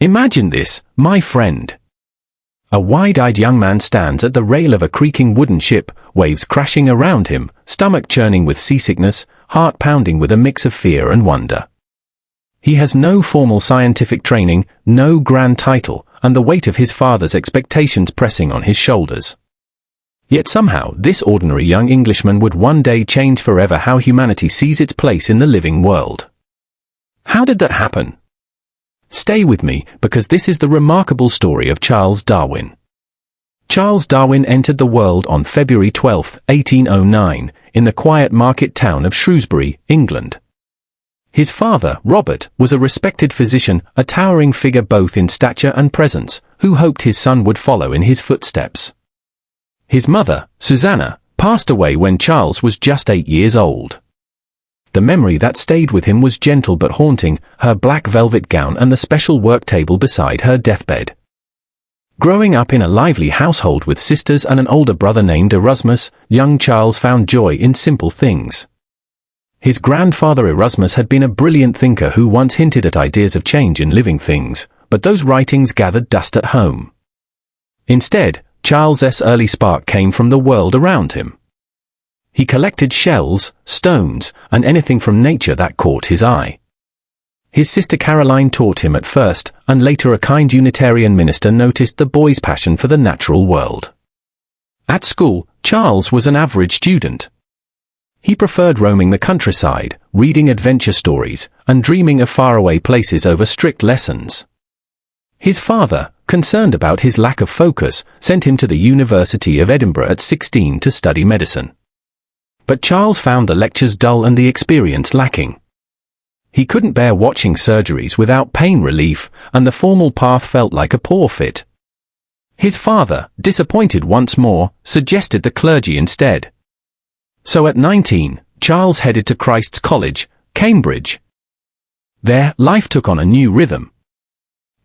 Imagine this, my friend. A wide-eyed young man stands at the rail of a creaking wooden ship, waves crashing around him, stomach churning with seasickness, heart pounding with a mix of fear and wonder. He has no formal scientific training, no grand title, and the weight of his father's expectations pressing on his shoulders. Yet somehow, this ordinary young Englishman would one day change forever how humanity sees its place in the living world. How did that happen? Stay with me, because this is the remarkable story of Charles Darwin. Charles Darwin entered the world on February 12, 1809, in the quiet market town of Shrewsbury, England. His father, Robert, was a respected physician, a towering figure both in stature and presence, who hoped his son would follow in his footsteps. His mother, Susanna, passed away when Charles was just 8 years old. The memory that stayed with him was gentle but haunting, her black velvet gown and the special work table beside her deathbed. Growing up in a lively household with sisters and an older brother named Erasmus, young Charles found joy in simple things. His grandfather Erasmus had been a brilliant thinker who once hinted at ideas of change in living things, but those writings gathered dust at home. Instead, Charles's early spark came from the world around him. He collected shells, stones, and anything from nature that caught his eye. His sister Caroline taught him at first, and later a kind Unitarian minister noticed the boy's passion for the natural world. At school, Charles was an average student. He preferred roaming the countryside, reading adventure stories, and dreaming of faraway places over strict lessons. His father, concerned about his lack of focus, sent him to the University of Edinburgh at 16 to study medicine. But Charles found the lectures dull and the experience lacking. He couldn't bear watching surgeries without pain relief, and the formal path felt like a poor fit. His father, disappointed once more, suggested the clergy instead. So at 19, Charles headed to Christ's College, Cambridge. There, life took on a new rhythm.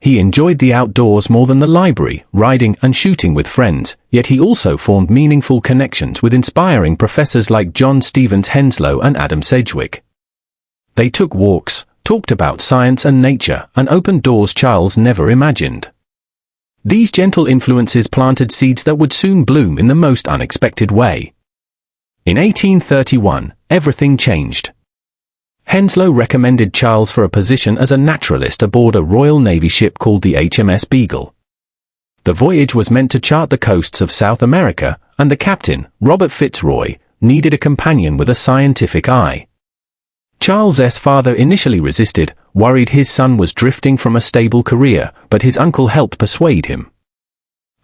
He enjoyed the outdoors more than the library, riding and shooting with friends, yet he also formed meaningful connections with inspiring professors like John Stevens Henslow and Adam Sedgwick. They took walks, talked about science and nature, and opened doors Charles never imagined. These gentle influences planted seeds that would soon bloom in the most unexpected way. In 1831, everything changed. Henslow recommended Charles for a position as a naturalist aboard a Royal Navy ship called the HMS Beagle. The voyage was meant to chart the coasts of South America, and the captain, Robert Fitzroy, needed a companion with a scientific eye. Charles's father initially resisted, worried his son was drifting from a stable career, but his uncle helped persuade him.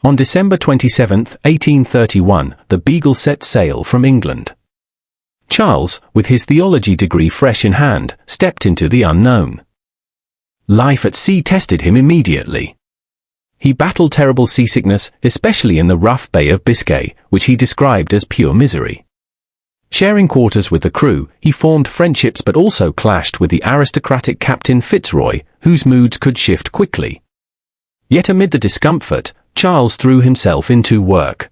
On December 27, 1831, the Beagle set sail from England. Charles, with his theology degree fresh in hand, stepped into the unknown. Life at sea tested him immediately. He battled terrible seasickness, especially in the rough Bay of Biscay, which he described as pure misery. Sharing quarters with the crew, he formed friendships but also clashed with the aristocratic Captain Fitzroy, whose moods could shift quickly. Yet amid the discomfort, Charles threw himself into work.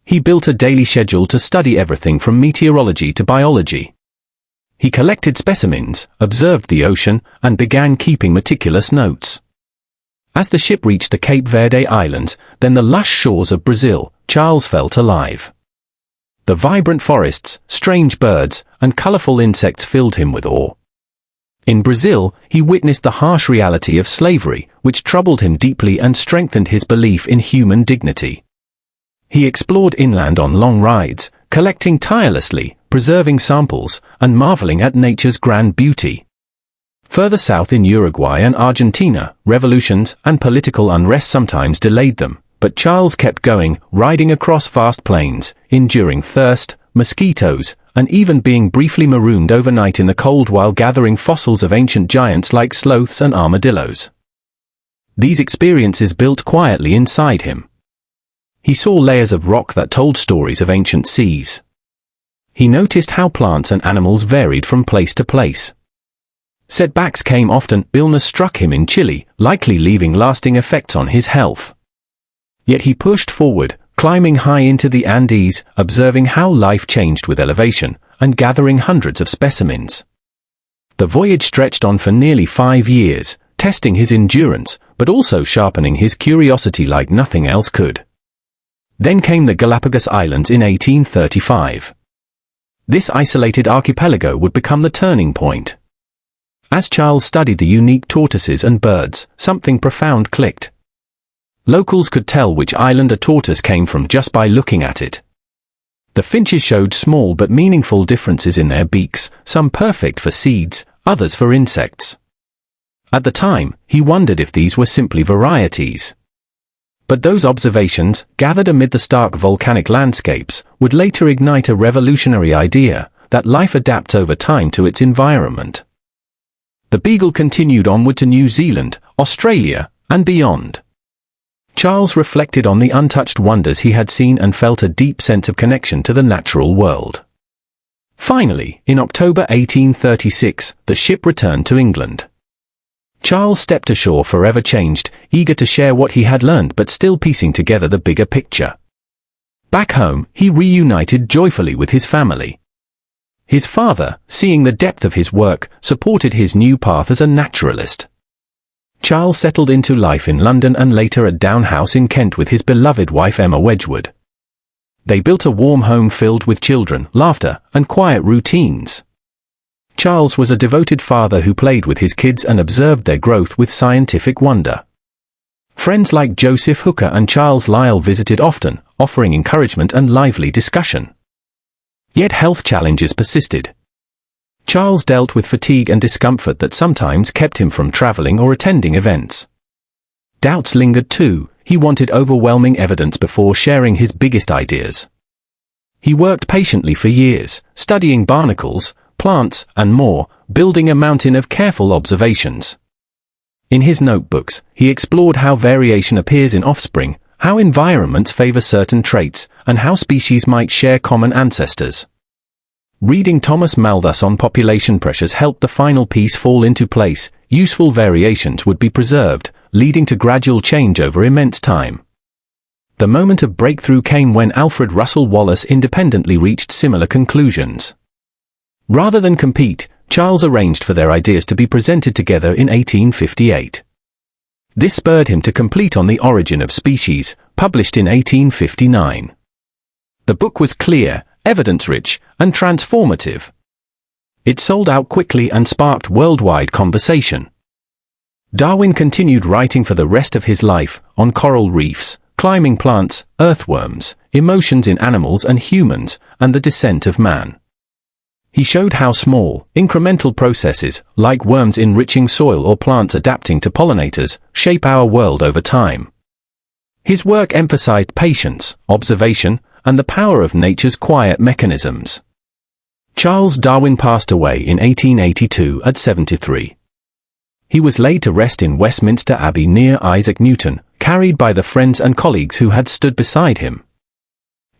He built a daily schedule to study everything from meteorology to biology. He collected specimens, observed the ocean, and began keeping meticulous notes. As the ship reached the Cape Verde Islands, then the lush shores of Brazil, Charles felt alive. The vibrant forests, strange birds, and colorful insects filled him with awe. In Brazil, he witnessed the harsh reality of slavery, which troubled him deeply and strengthened his belief in human dignity. He explored inland on long rides, collecting tirelessly, preserving samples, and marveling at nature's grand beauty. Further south in Uruguay and Argentina, revolutions and political unrest sometimes delayed them, but Charles kept going, riding across vast plains, enduring thirst, mosquitoes, and even being briefly marooned overnight in the cold while gathering fossils of ancient giants like sloths and armadillos. These experiences built quietly inside him. He saw layers of rock that told stories of ancient seas. He noticed how plants and animals varied from place to place. Setbacks came often. Illness struck him in Chile, likely leaving lasting effects on his health. Yet he pushed forward, climbing high into the Andes, observing how life changed with elevation, and gathering hundreds of specimens. The voyage stretched on for nearly 5 years, testing his endurance, but also sharpening his curiosity like nothing else could. Then came the Galapagos Islands in 1835. This isolated archipelago would become the turning point. As Charles studied the unique tortoises and birds, something profound clicked. Locals could tell which island a tortoise came from just by looking at it. The finches showed small but meaningful differences in their beaks, some perfect for seeds, others for insects. At the time, he wondered if these were simply varieties. But those observations, gathered amid the stark volcanic landscapes, would later ignite a revolutionary idea, that life adapts over time to its environment. The Beagle continued onward to New Zealand, Australia, and beyond. Charles reflected on the untouched wonders he had seen and felt a deep sense of connection to the natural world. Finally, in October 1836, the ship returned to England. Charles stepped ashore forever changed, eager to share what he had learned but still piecing together the bigger picture. Back home, he reunited joyfully with his family. His father, seeing the depth of his work, supported his new path as a naturalist. Charles settled into life in London and later at Down House in Kent with his beloved wife Emma Wedgwood. They built a warm home filled with children, laughter, and quiet routines. Charles was a devoted father who played with his kids and observed their growth with scientific wonder. Friends like Joseph Hooker and Charles Lyell visited often, offering encouragement and lively discussion. Yet health challenges persisted. Charles dealt with fatigue and discomfort that sometimes kept him from traveling or attending events. Doubts lingered too. He wanted overwhelming evidence before sharing his biggest ideas. He worked patiently for years, studying barnacles, plants, and more, building a mountain of careful observations. In his notebooks, he explored how variation appears in offspring, how environments favor certain traits, and how species might share common ancestors. Reading Thomas Malthus on population pressures helped the final piece fall into place. Useful variations would be preserved, leading to gradual change over immense time. The moment of breakthrough came when Alfred Russel Wallace independently reached similar conclusions. Rather than compete, Charles arranged for their ideas to be presented together in 1858. This spurred him to complete On the Origin of Species, published in 1859. The book was clear, evidence-rich, and transformative. It sold out quickly and sparked worldwide conversation. Darwin continued writing for the rest of his life, on coral reefs, climbing plants, earthworms, emotions in animals and humans, and the descent of man. He showed how small, incremental processes, like worms enriching soil or plants adapting to pollinators, shape our world over time. His work emphasized patience, observation, and the power of nature's quiet mechanisms. Charles Darwin passed away in 1882 at 73. He was laid to rest in Westminster Abbey near Isaac Newton, carried by the friends and colleagues who had stood beside him.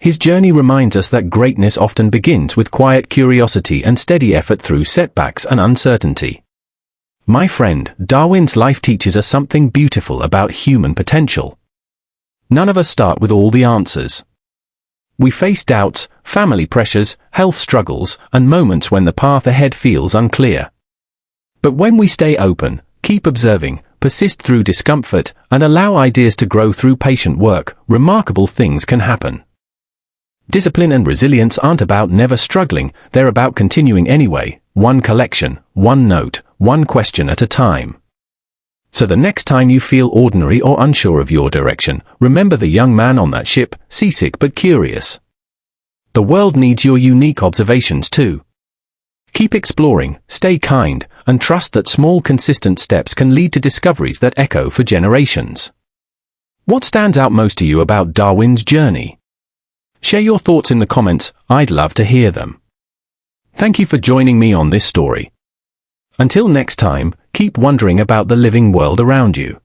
His journey reminds us that greatness often begins with quiet curiosity and steady effort through setbacks and uncertainty. My friend, Darwin's life teaches us something beautiful about human potential. None of us start with all the answers. We face doubts, family pressures, health struggles, and moments when the path ahead feels unclear. But when we stay open, keep observing, persist through discomfort, and allow ideas to grow through patient work, remarkable things can happen. Discipline and resilience aren't about never struggling, they're about continuing anyway, one collection, one note, one question at a time. So the next time you feel ordinary or unsure of your direction, remember the young man on that ship, seasick but curious. The world needs your unique observations too. Keep exploring, stay kind, and trust that small consistent steps can lead to discoveries that echo for generations. What stands out most to you about Darwin's journey? Share your thoughts in the comments, I'd love to hear them. Thank you for joining me on this story. Until next time, keep wondering about the living world around you.